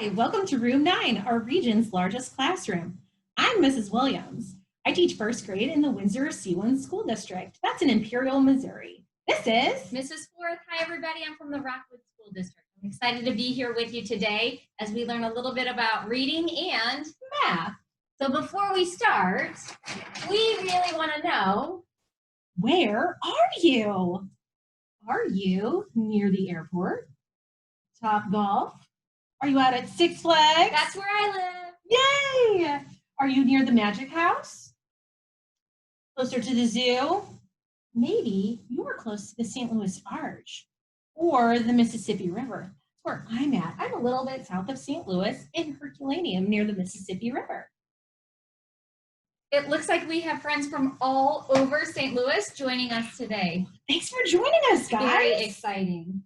Hi, welcome to Room 9, our region's largest classroom. I'm Mrs. Williams. I teach first grade in the Windsor C1 School District. That's in Imperial, Missouri. This is Mrs. Forth. Hi, everybody. I'm from the Rockwood School District. I'm excited to be here with you today as we learn a little bit about reading and math. So before we start, we really want to know, where are you? Are you near the airport? Top Golf? Are you out at Six Flags? That's where I live. Yay! Are you near the Magic House? Closer to the zoo? Maybe you are close to the St. Louis Arch or the Mississippi River. That's where I'm at. I'm a little bit south of St. Louis in Herculaneum near the Mississippi River. It looks like we have friends from all over St. Louis joining us today. Thanks for joining us, guys. Very exciting.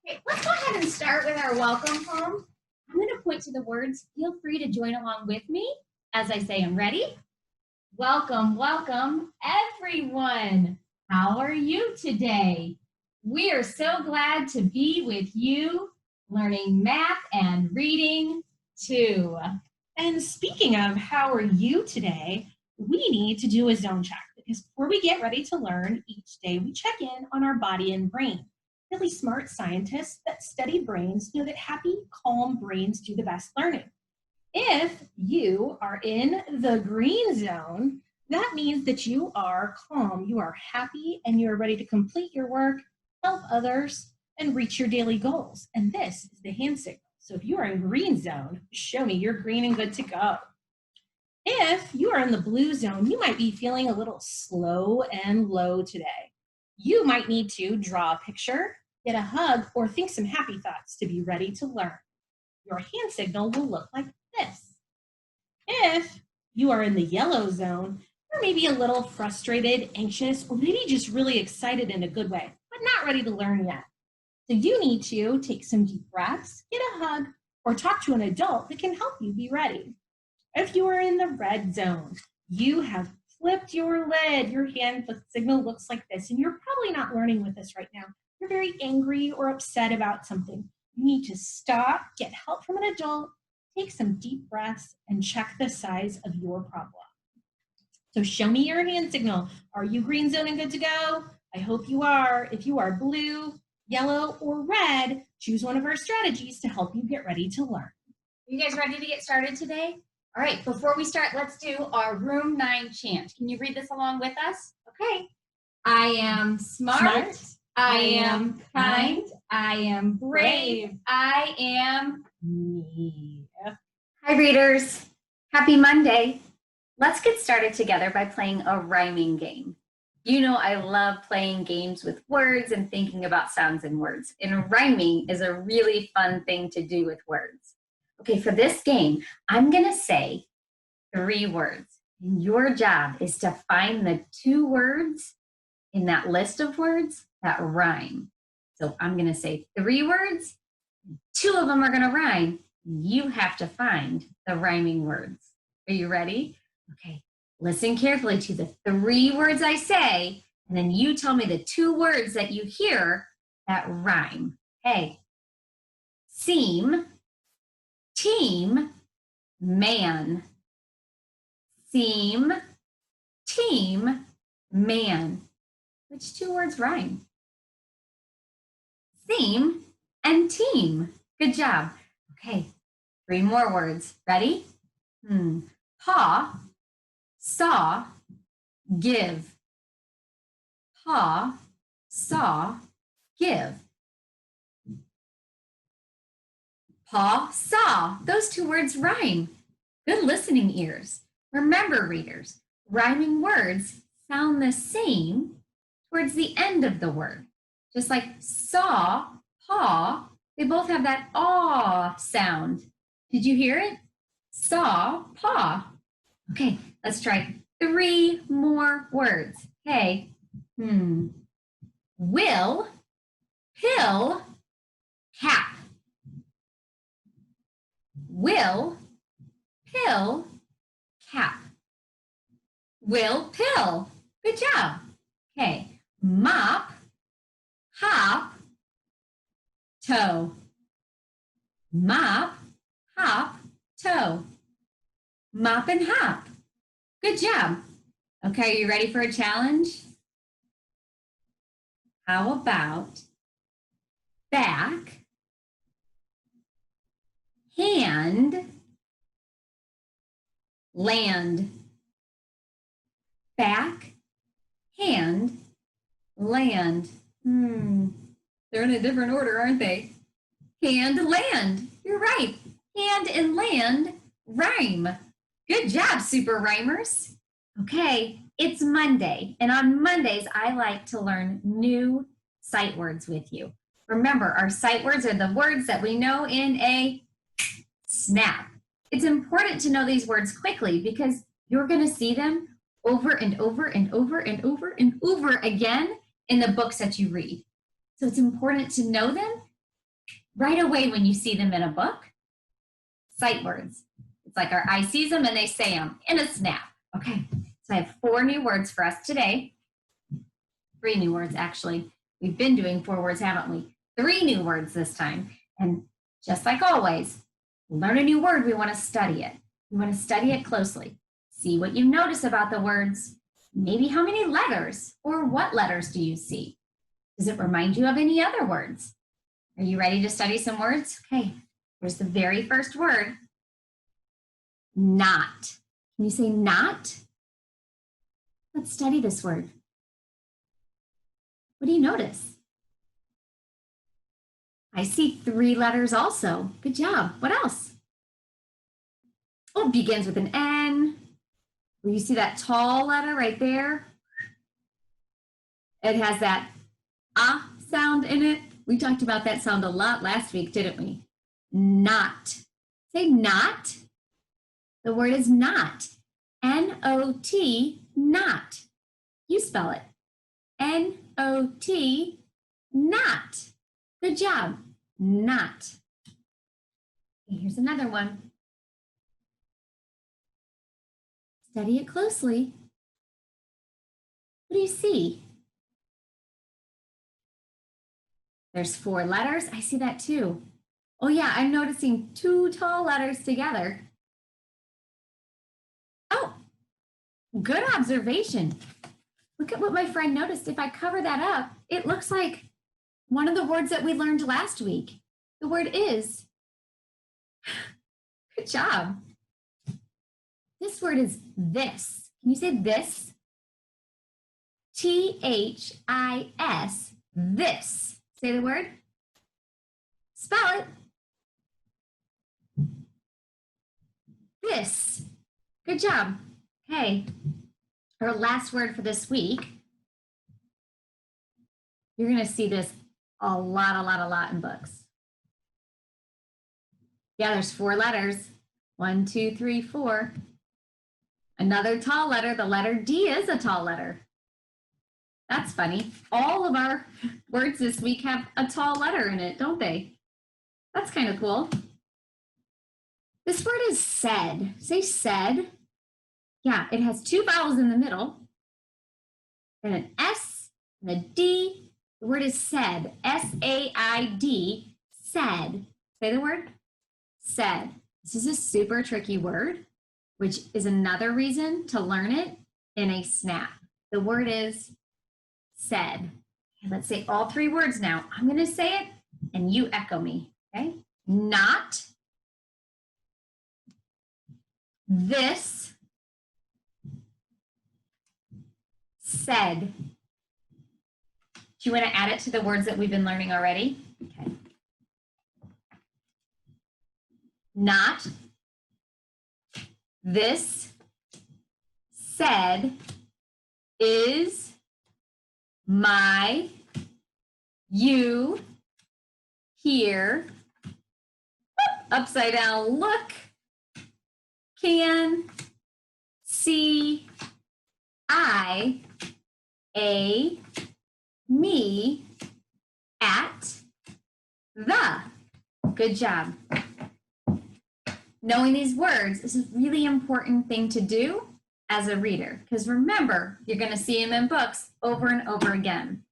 Okay, let's go ahead and start with our welcome poem. I'm going to point to the words. Feel free to join along with me as I say them. Ready? Welcome, welcome, everyone. How are you today? We are so glad to be with you, learning math and reading too. And speaking of how are you today, we need to do a zone check because before we get ready to learn, each day we check in on our body and brain. Really smart scientists that study brains know that happy, calm brains do the best learning. If you are in the green zone, that means that you are calm, you are happy, and you are ready to complete your work, help others, and reach your daily goals. And this is the hand signal. So if you are in green zone, show me you're green and good to go. If you are in the blue zone, you might be feeling a little slow and low today. You might need to draw a picture, get a hug, or think some happy thoughts to be ready to learn. Your hand signal will look like this. If you are in the yellow zone, you're maybe a little frustrated, anxious, or maybe just really excited in a good way, but not ready to learn yet. So you need to take some deep breaths, get a hug, or talk to an adult that can help you be ready. If you are in the red zone, you have flipped your lid. Your hand signal looks like this, and you're probably not learning with this right now. You're very angry or upset about something. You need to stop, get help from an adult, take some deep breaths, and check the size of your problem. So show me your hand signal. Are you green zone and good to go? I hope you are. If you are blue, yellow, or red, choose one of our strategies to help you get ready to learn. Are you guys ready to get started today? All right, before we start, let's do our Room 9 chant. Can you read this along with us? Okay. I am smart. I am kind. I am brave. I am me. Hi, readers. Happy Monday. Let's get started together by playing a rhyming game. You know I love playing games with words and thinking about sounds in words. And rhyming is a really fun thing to do with words. Okay, for this game, I'm going to say 3 words. And your job is to find the 2 words in that list of words that rhyme. So I'm going to say 3 words. 2 of them are going to rhyme. You have to find the rhyming words. Are you ready? Okay, listen carefully to the 3 words I say, and then you tell me the 2 words that you hear that rhyme. Hey, seam, team, man. Seam, team, man. Which 2 words rhyme? Seam and team. Good job. Okay, 3 more words. Ready? Paw, saw, give. Paw, saw, give. Paw, saw. Those 2 words rhyme. Good listening ears. Remember, readers, rhyming words sound the same towards the end of the word. Just like saw, paw, they both have that aw sound. Did you hear it? Saw, paw. Okay, let's try 3 more words. Okay. Will, pill, cap. Will, pill, cap. Will, pill. Good job. Okay. Mop, hop, toe. Mop, toe. Mop and hop. Good job. Okay, are you ready for a challenge? How about back, hand, land? Back, hand, land. They're in a different order, aren't they? Hand, land. You're right. Hand and land rhyme. Good job, super rhymers. Okay, it's Monday, and on Mondays, I like to learn new sight words with you. Remember, our sight words are the words that we know in a snap. It's important to know these words quickly because you're going to see them over and over and over and over and over again in the books that you read. So it's important to know them right away when you see them in a book. Sight words. It's like our eye sees them and they say them in a snap. Okay, so I have 4 new words for us today. 3 new words, actually. We've been doing 4 words, haven't we? 3 new words this time. And just like always, learn a new word, we want to study it. We want to study it closely. See what you notice about the words. Maybe how many letters or what letters do you see? Does it remind you of any other words? Are you ready to study some words? Okay, here's the very first word. Not. Can you say not? Let's study this word. What do you notice? I see 3 letters also. Good job. What else? Oh, it begins with an N. Will you see that tall letter right there? It has that ah sound in it. We talked about that sound a lot last week, didn't we? Not. Say not. The word is not. N-O-T, not. You spell it. N-O-T, not. Good job. Not. Okay, here's another one. Study it closely. What do you see? There's 4 letters. I see that too. Oh yeah, I'm noticing 2 tall letters together. Oh, good observation. Look at what my friend noticed. If I cover that up, it looks like one of the words that we learned last week. The word is. Good job. This word is this. Can you say this? T-H-I-S, this. Say the word. Spell it. This. Good job. Okay. Our last word for this week. You're going to see this a lot in books. Yeah, there's 4 letters. 1, 2, 3, 4. Another tall letter. The letter D is a tall letter. That's funny. All of our words this week have a tall letter in it, don't they? That's kind of cool. This word is said. Say said. Yeah, it has 2 vowels in the middle, and an S and a D. The word is said. S-A-I-D. Said. Say the word. Said. This is a super tricky word, which is another reason to learn it in a snap. The word is said. Okay, let's say all 3 words now. I'm going to say it, and you echo me. Okay? Not. This. Said. Do you want to add it to the words that we've been learning already? Okay. Not. This. Said. Is. My. You. Here. Upside down look. Can. See. I. A. Me. At. The. Good job. Knowing these words is a really important thing to do as a reader, because remember, you're going to see them in books over and over again.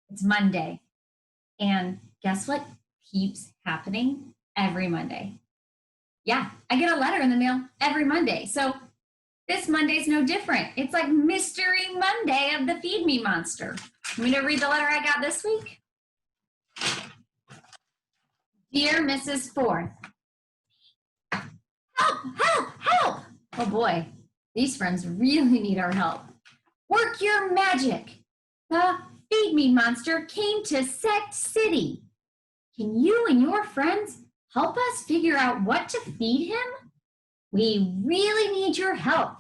It's Monday, and guess what keeps happening every Monday? Yeah, I get a letter in the mail every Monday. So this Monday's no different. It's like Mystery Monday of the Feed Me Monster. Want me to read the letter I got this week? Dear Mrs. Forth. Help, help, help! Oh boy, these friends really need our help. Work your magic. The Feed Me Monster came to Set City. Can you and your friends help us figure out what to feed him? We really need your help.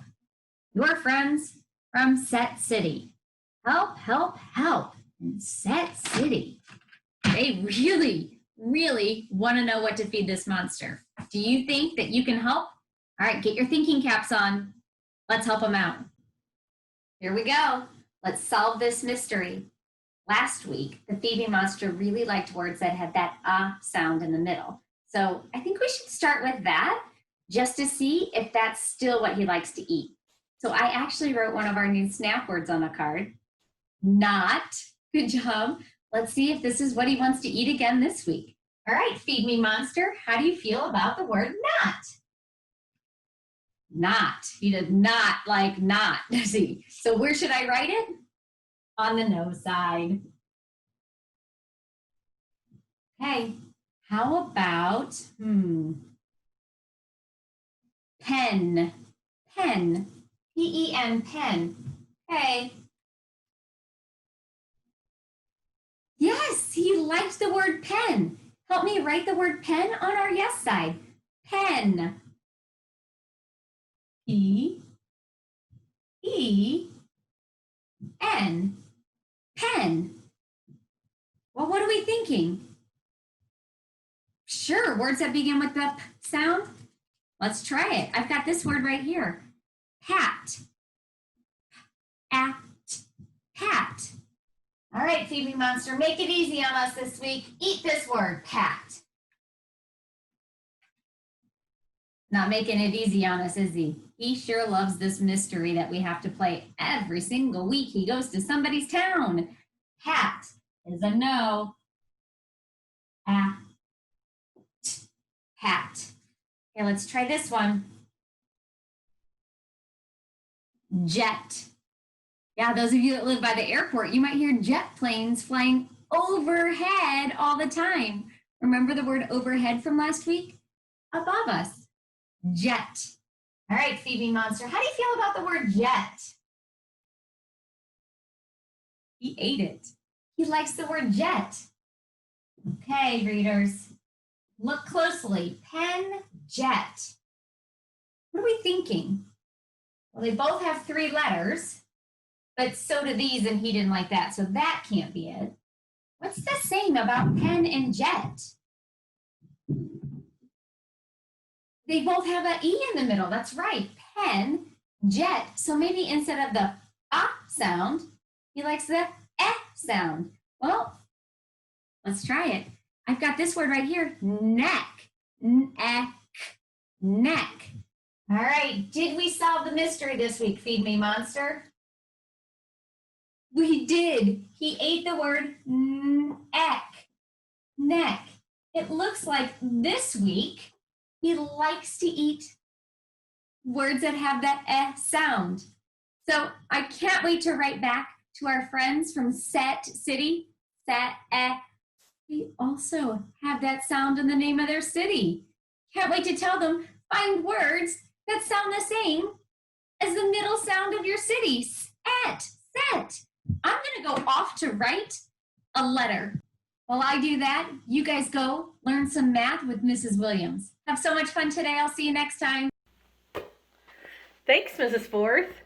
Your friends from Set City. Help, help, help in Set City. They really want to know what to feed this monster. Do you think that you can help? All right, get your thinking caps on. Let's help them out. Here we go. Let's solve this mystery. Last week, the Feed Me Monster really liked words that had that sound in the middle. So I think we should start with that just to see if that's still what he likes to eat. So I actually wrote one of our new snap words on a card. Not. Good job. Let's see if this is what he wants to eat again this week. All right, Feed Me Monster, how do you feel about the word not? Not. He does not like not, does he? So where should I write it? On the no side. Okay, how about, pen, pen, P-E-N, pen. Okay. Yes, he likes the word pen. Help me write the word pen on our yes side. Pen. P-E-N. Pen. Well, what are we thinking? Sure, words that begin with the p sound. Let's try it. I've got this word right here. Pat. At. Pat. All right, Feed Me Monster, make it easy on us this week. Eat this word, pat. Not making it easy on us, is he? He sure loves this mystery that we have to play every single week he goes to somebody's town. Pat is a no. Pat. Pat. Okay, let's try this one. Jet. Yeah, those of you that live by the airport, you might hear jet planes flying overhead all the time. Remember the word overhead from last week? Above us. Jet. All right, Feed Me Monster, how do you feel about the word jet? He ate it. He likes the word jet. Okay, readers, look closely. Pen, jet. What are we thinking? Well, they both have 3 letters, but so do these, and he didn't like that, so that can't be it. What's the saying about pen and jet? They both have an E in the middle. That's right. Pen, jet. So maybe instead of the sound, he likes the sound. Well, let's try it. I've got this word right here, neck. Neck. Neck. All right. Did we solve the mystery this week, Feed Me Monster? We did. He ate the word neck. Neck. It looks like this week he likes to eat words that have that sound. So I can't wait to write back to our friends from Set City. Set. They also have that sound in the name of their city. Can't wait to tell them, find words that sound the same as the middle sound of your city. Set. I'm going to go off to write a letter. While I do that, you guys go learn some math with Mrs. Williams. Have so much fun today. I'll see you next time. Thanks, Mrs. Forth.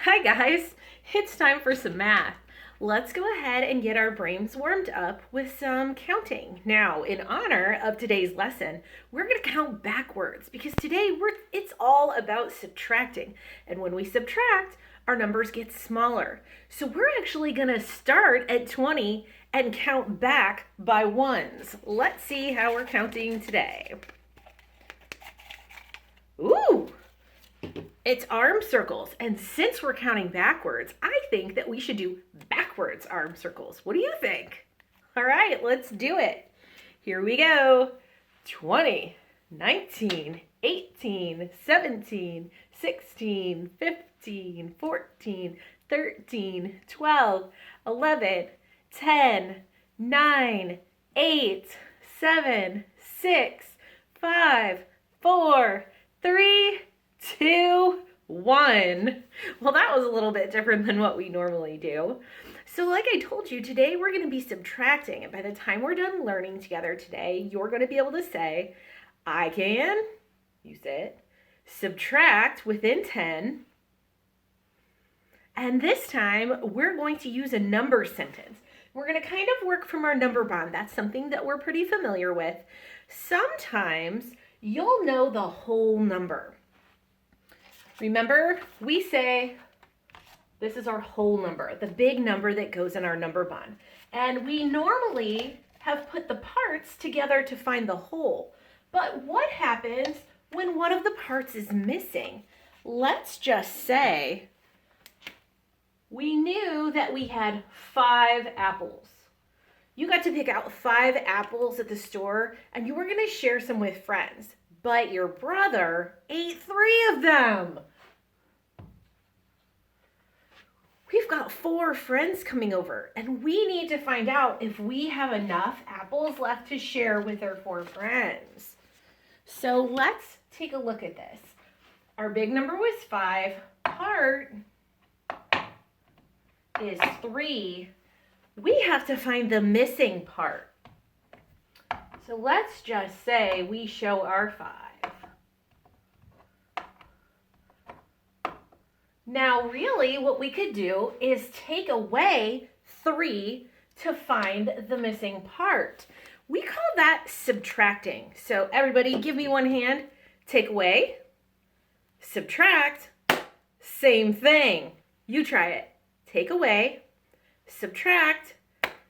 Hi, guys. It's time for some math. Let's go ahead and get our brains warmed up with some counting. Now, in honor of today's lesson, we're going to count backwards because today it's all about subtracting. And when we subtract, our numbers get smaller. So we're actually going to start at 20 and count back by ones. Let's see how we're counting today. Ooh! It's arm circles, and since we're counting backwards, I think that we should do backwards arm circles. What do you think? All right, let's do it. Here we go. 20, 19, 18, 17, 16, 15, 14, 13, 12, 11, 10, 9, 8, 7, 6, 5, 4, 3, 2, 1. Well, that was a little bit different than what we normally do. So like I told you, today we're going to be subtracting. And by the time we're done learning together today, you're going to be able to say, I can, you say it, subtract within 10. And this time we're going to use a number sentence. We're going to kind of work from our number bond. That's something that we're pretty familiar with. Sometimes you'll know the whole number. Remember, we say this is our whole number, the big number that goes in our number bond. And we normally have put the parts together to find the whole. But what happens when one of the parts is missing? Let's just say we knew that we had 5 apples. You got to pick out 5 apples at the store and you were going to share some with friends. But your brother ate 3 of them. We've got 4 friends coming over and we need to find out if we have enough apples left to share with our 4 friends. So let's take a look at this. Our big number was 5. Part is 3. We have to find the missing part. So let's just say we show our 5. Now, really, what we could do is take away 3 to find the missing part. We call that subtracting. So everybody give me one hand. Take away, subtract, same thing. You try it. Take away, subtract,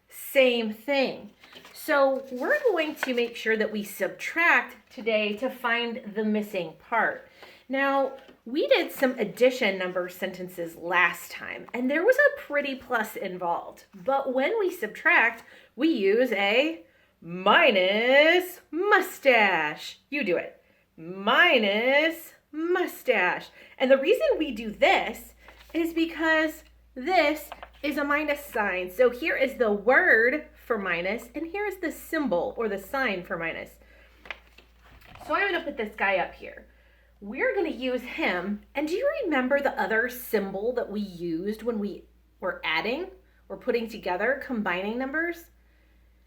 same thing. So we're going to make sure that we subtract today to find the missing part. Now, we did some addition number sentences last time, and there was a pretty plus involved. But when we subtract, we use a minus mustache. You do it. Minus mustache. And the reason we do this is because this is a minus sign. So here is the word for minus, and here is the symbol or the sign for minus. So I'm going to put this guy up here. We're going to use him. And do you remember the other symbol that we used when we were adding or putting together, combining numbers?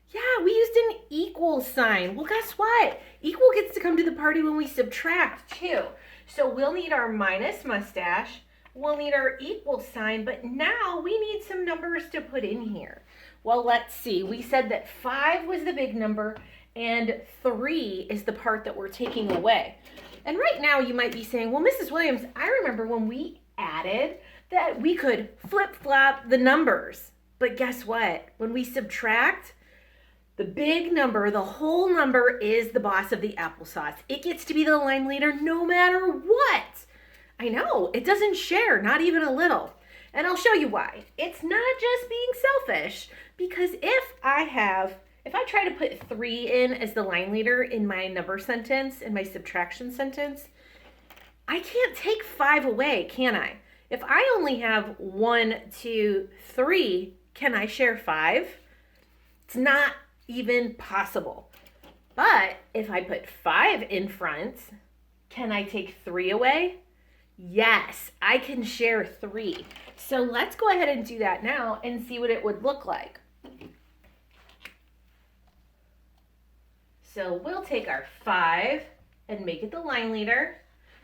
Yeah, we used an equal sign. Well, guess what? Equal gets to come to the party when we subtract too. So we'll need our minus mustache. We'll need our equal sign, but now we need some numbers to put in here. Well, let's see. We said that 5 was the big number and 3 is the part that we're taking away. And right now you might be saying, well, Mrs. Williams, I remember when we added that we could flip-flop the numbers. But guess what? When we subtract, the big number, the whole number is the boss of the applesauce. It gets to be the line leader no matter what. I know, it doesn't share, not even a little. And I'll show you why. It's not just being selfish, because if I try to put 3 in as the line leader in my number sentence, in my subtraction sentence, I can't take 5 away, can I? If I only have 1, 2, 3, can I share 5? It's not even possible. But if I put 5 in front, can I take 3 away? Yes, I can share 3. So let's go ahead and do that now and see what it would look like. So we'll take our 5 and make it the line leader.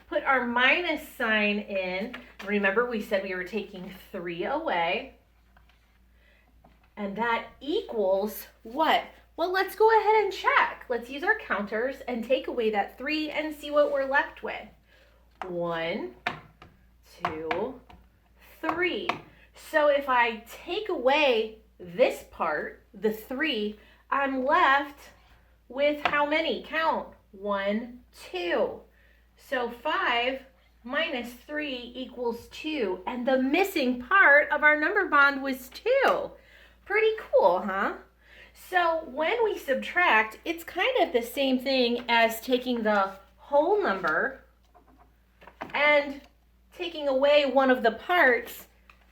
Put our minus sign in. Remember, we said we were taking 3 away. And that equals what? Well, let's go ahead and check. Let's use our counters and take away that 3 and see what we're left with. 1, 2, 3. So if I take away this part, the 3, I'm left with how many? Count. 1, 2. So 5 minus 3 equals 2. And the missing part of our number bond was 2. Pretty cool, huh? So when we subtract, it's kind of the same thing as taking the whole number and taking away one of the parts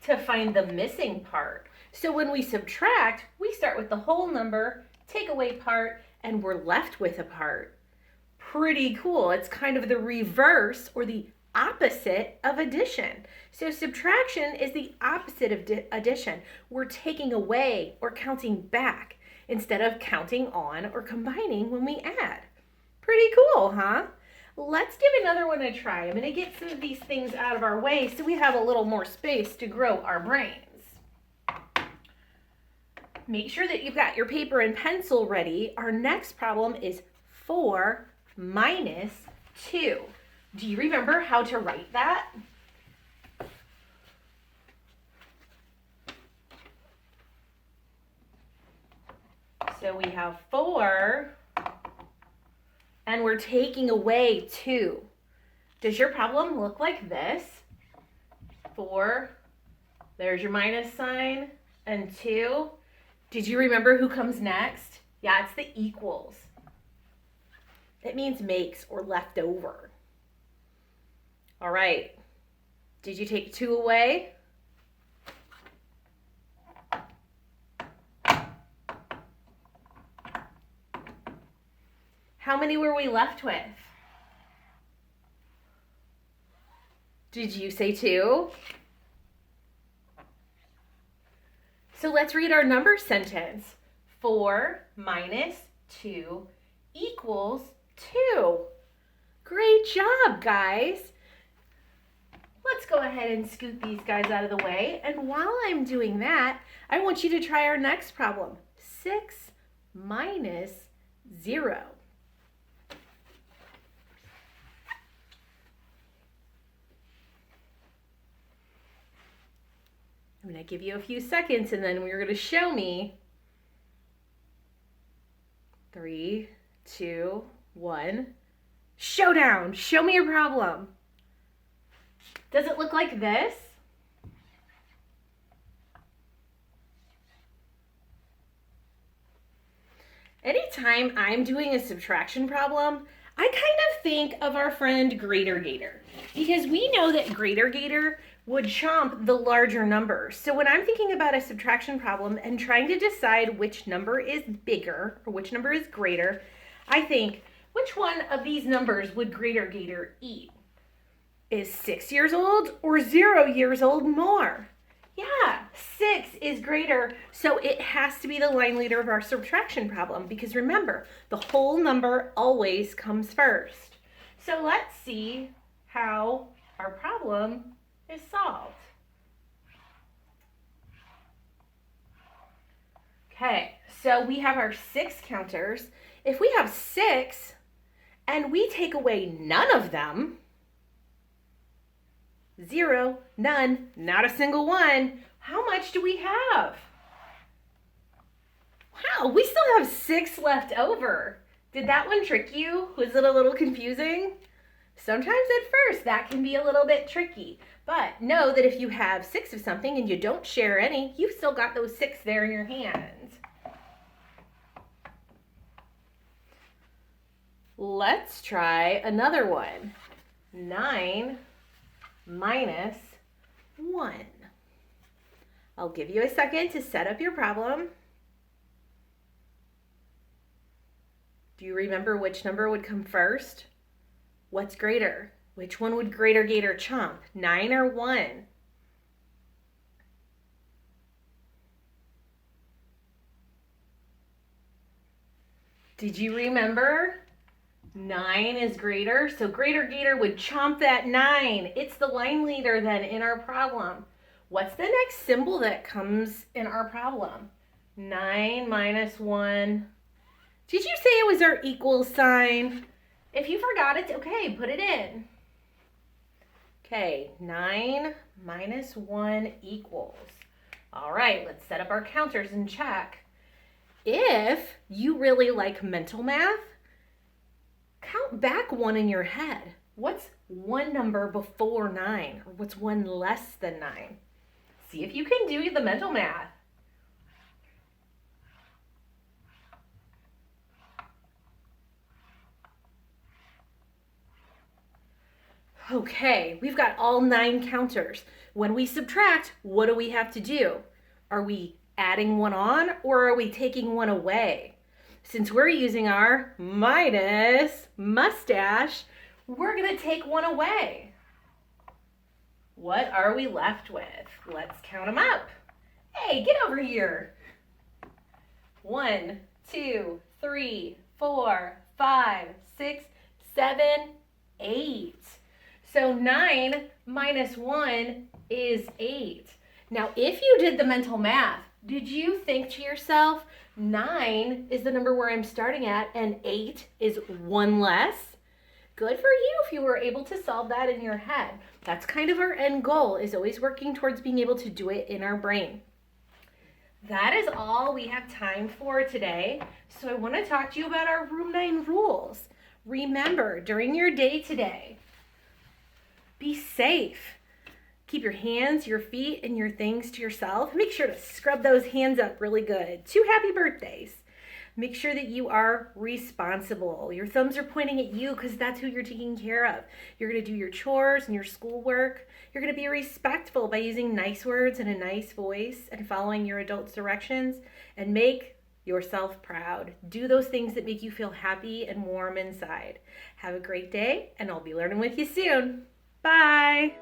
to find the missing part. So when we subtract, we start with the whole number, take away part, and we're left with a part. Pretty cool. It's kind of the reverse or the opposite of addition. So subtraction is the opposite of addition. We're taking away or counting back instead of counting on or combining when we add. Pretty cool, huh? Let's give another one a try. I'm going to get some of these things out of our way so we have a little more space to grow our brains. Make sure that you've got your paper and pencil ready. Our next problem is 4 minus 2. Do you remember how to write that? So we have 4, and we're taking away 2. Does your problem look like this? 4, there's your minus sign, and 2. Did you remember who comes next? Yeah, it's the equals. It means makes or left over. All right. Did you take 2 away? How many were we left with? Did you say 2? So let's read our number sentence. 4 minus 2 equals 2. Great job, guys. Let's go ahead and scoot these guys out of the way. And while I'm doing that, I want you to try our next problem. 6 minus 0. I'm going to give you a few seconds and then you're going to show me. 3, 2, 1. Showdown! Show me your problem. Does it look like this? Anytime I'm doing a subtraction problem, I kind of think of our friend Greater Gator, because we know that Greater Gator would chomp the larger number. So when I'm thinking about a subtraction problem and trying to decide which number is bigger or which number is greater, I think, which one of these numbers would Greater Gator eat? Is 6 years old or 0 years old more? Yeah, 6 is greater, so it has to be the line leader of our subtraction problem, because remember, the whole number always comes first. So let's see how our problem is solved. Okay, so we have our 6 counters. If we have 6 and we take away none of them, 0, none, not a single one, how much do we have? Wow, we still have 6 left over. Did that one trick you? Was it a little confusing? Sometimes at first that can be a little bit tricky, but know that if you have 6 of something and you don't share any, you've still got those 6 there in your hands. Let's try another one. 9 minus 1. I'll give you a second to set up your problem. Do you remember which number would come first? What's greater? Which one would Greater Gator chomp? 9 or 1? Did you remember? 9 is greater, so Greater Gator would chomp that 9. It's the line leader then in our problem. What's the next symbol that comes in our problem? 9 minus 1. Did you say it was our equal sign? If you forgot it, okay, put it in. Okay, 9 minus 1 equals. All right, let's set up our counters and check. If you really like mental math, count back 1 in your head. What's one number before 9? Or what's one less than 9? See if you can do the mental math. Okay, we've got all 9 counters. When we subtract, what do we have to do? Are we adding one on or are we taking one away? Since we're using our minus mustache, we're going to take one away. What are we left with? Let's count them up. Hey, get over here. 1, 2, 3, 4, 5, 6, 7, 8. So 9 minus 1 is 8. Now, if you did the mental math, did you think to yourself, 9 is the number where I'm starting at and 8 is 1 less? Good for you if you were able to solve that in your head. That's kind of our end goal, is always working towards being able to do it in our brain. That is all we have time for today. So I want to talk to you about our Room 9 rules. Remember, during your day today, be safe. Keep your hands, your feet, and your things to yourself. Make sure to scrub those hands up really good. 2 happy birthdays. Make sure that you are responsible. Your thumbs are pointing at you because that's who you're taking care of. You're going to do your chores and your schoolwork. You're going to be respectful by using nice words and a nice voice and following your adults' directions, and make yourself proud. Do those things that make you feel happy and warm inside. Have a great day, and I'll be learning with you soon. Bye.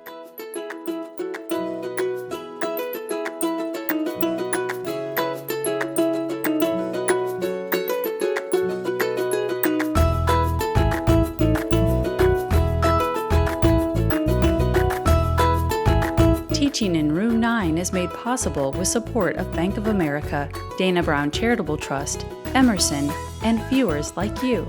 Teaching in Room 9 is made possible with support of Bank of America, Dana Brown Charitable Trust, Emerson, and viewers like you.